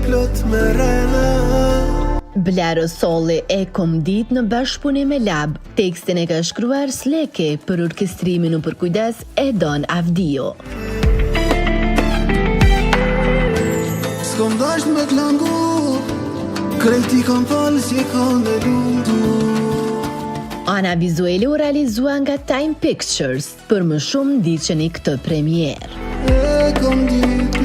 plot me rena. Blero Solli e Kom dit në bashkëpunim me Lab. Tekstin e ka shkruar Sleke, për orkestrimin u përkujdes e Don Avdio. S'kom dasht me t'langu, krejti kam falë si e kam me lundu. Ana vizuele u realizua nga Time Pictures, për më shumë ndiqeni këtë premier. E kom dit,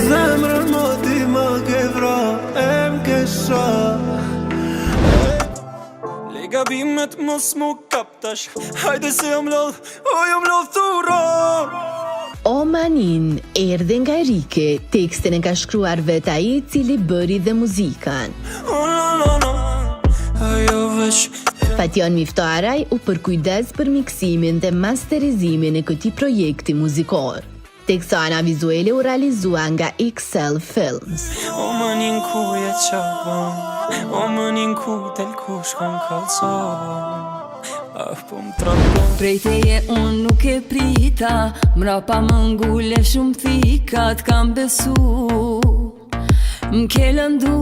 zemrën moti ma ke vra, em ke sha. Le gabimet mos mu kap tash, hajde se jam lodh, o jam lodh thura. O Manin erdhe nga Erike, tekstin e ka shkruar vet ai, cili bëri dhe muzikan. Fation Miftaraj u përkujdes për miksimin dhe masterizimin e këtij projekti muzikor. Teksa ana vizuele u realizua nga XL Films. O Manin ku je qaban, o Manin ku del ku shkon kalzon. Prej teje unë nuk e prita, mrapa më ngule shumë thika, t'kam besu, m'ke lëndu.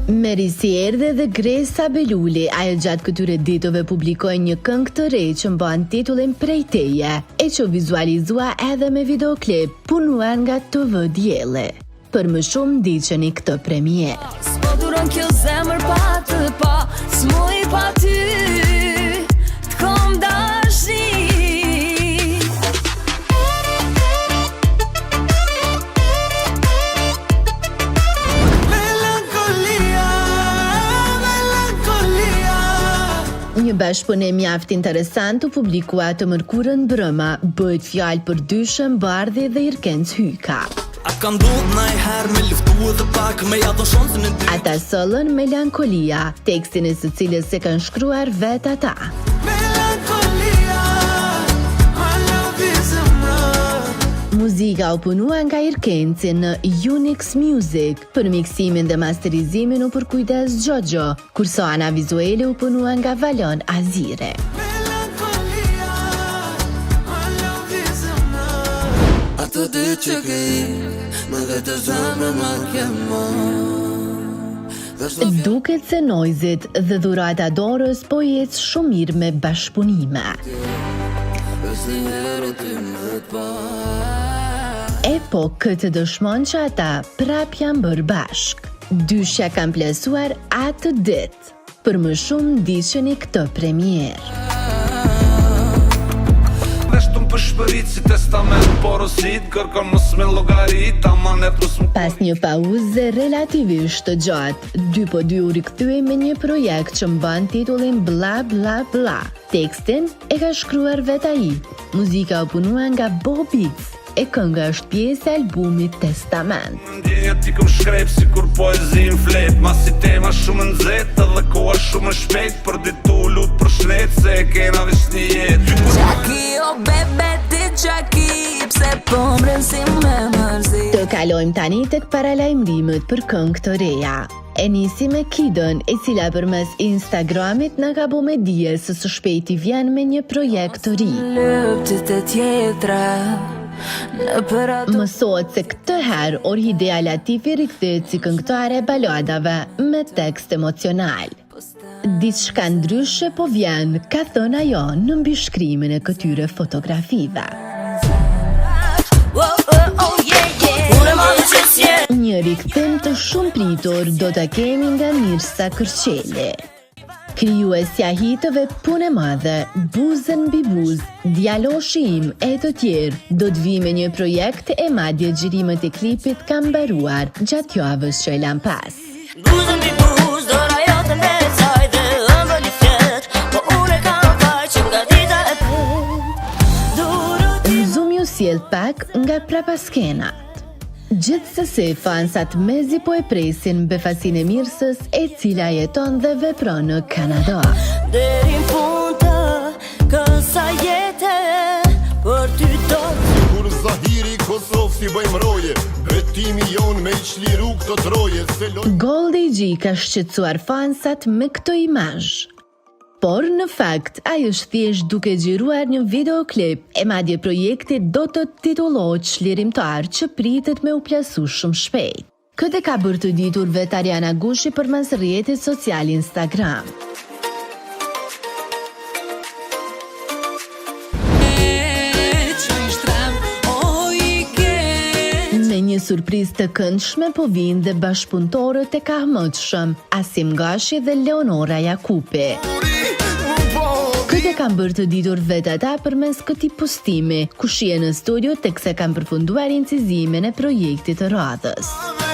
Merisi erdhe dhe Gresa Beluli, ajo gjatë këtyre ditëve publikoi një këngë të re që mban titullin Prej teje, e që vizualizua edhe me videoklip punuar nga TV Dielle. Për më shumë ndiqeni këtë premier. S'po duron kjo zemër pa të pa, s'muj pa ty, t'kom dashni. Një bashkëpunim mjaft interesant u publikua të mërkurën brëma, bëhet fjalë për Dyshën Bardhi dhe Irkenc Hyka. Ata sollën Melankolia, tekstin e së cilës se kanë shkruar vet ata. Muzika u punua nga Irkenci në Unix Music, për miksimin dhe masterizimin u përkujdes Gjojo, kurso ana vizuele u punua nga Valon Azire. Ato ditë që ke më dhe të zemrën ma kemo. Duket se Noizit dhe dhurata dorës po jetë shumë mirë me bashkëpunime. E po këtë dëshmon që ata prap janë bërë bashk. Dyshja kanë plesuar atë ditë. Për më shumë ndiqeni këtë premier. Si testament porosit, kërkon mos me llogarit, pas një pauze relativisht të gjatë, 2x2 u rikthye me një projekt që mban titullin Bla Bla Bla. Tekstin e ka shkruar vet ai. Muzika u punua nga Bobix, e kënga është pjesë e albumit Testament. Ndjenja ti kom shkrep si kur poezi në flet, masi tema shumë nxehtë dhe koha shumë shpejt, për ditu lut për shnet se e kena veç një jetë. Qaki o bebe ti qaki, pse po mbrësi me mërzi. Të kalojmë tani tek paralajmërimet për këngë të reja. E nisi me Kidën, e cila përmes Instagramit na ka bu me dije se së shpejti vjen me një projekt të ri. Lëptit e tjetra, mësohet se këtë herë Orhidea Latifi rikthehet si këngëtare baladave me tekst emocional. Diçka ndryshe po vjen, ka thënë ajo në mbishkrimin e këtyre fotografive. Një rikthim të shumë pritur do ta kemi nga Mirsa Kërqeli. Krijuesja hitëve Punë e Madhe, Buzën mbi buzë, Djaloshi im e të tjerë, do të vi me një projekt e madje xhirimet e klipit kanë mbaruar gjatë javës që e lan pas. Buzën mbi buzë, dora jote me sajtë, ëmbël i flet, po unë kam faj që nga dita e Zoom ju sjell pak nga prapaskenat. Gjithsesi, fansat mezi po e presin befasin e Mirsës, e cila jeton dhe vepron në Kanada. Deri në fund të kësa jete për ty do. Kur Zahiri Kosovë si bëjmë roje, betimi jon me i qliru këtë troje. Goldi G ka shqetësuar fansat me këtë imazh. Por në fakt, ai është thjesht duke xhiruar një videoklip e madje projekti do të titullohet Çlirimtar që pritet me u plasu shumë shpejt. Këtë ka bërë të ditur vetë Ariana Gushi përmes rrjetit social Instagram. Me një surprizë të këndshme po vinë dhe bashkëpunëtorët e kahëmëtshëm Asim Gashi dhe Leonora Jakupi. Këtë kanë bërë të ditur vetë ata përmes këtij postimi, ku shihen në studio teksa kanë përfunduar incizimin e projektit të radhës.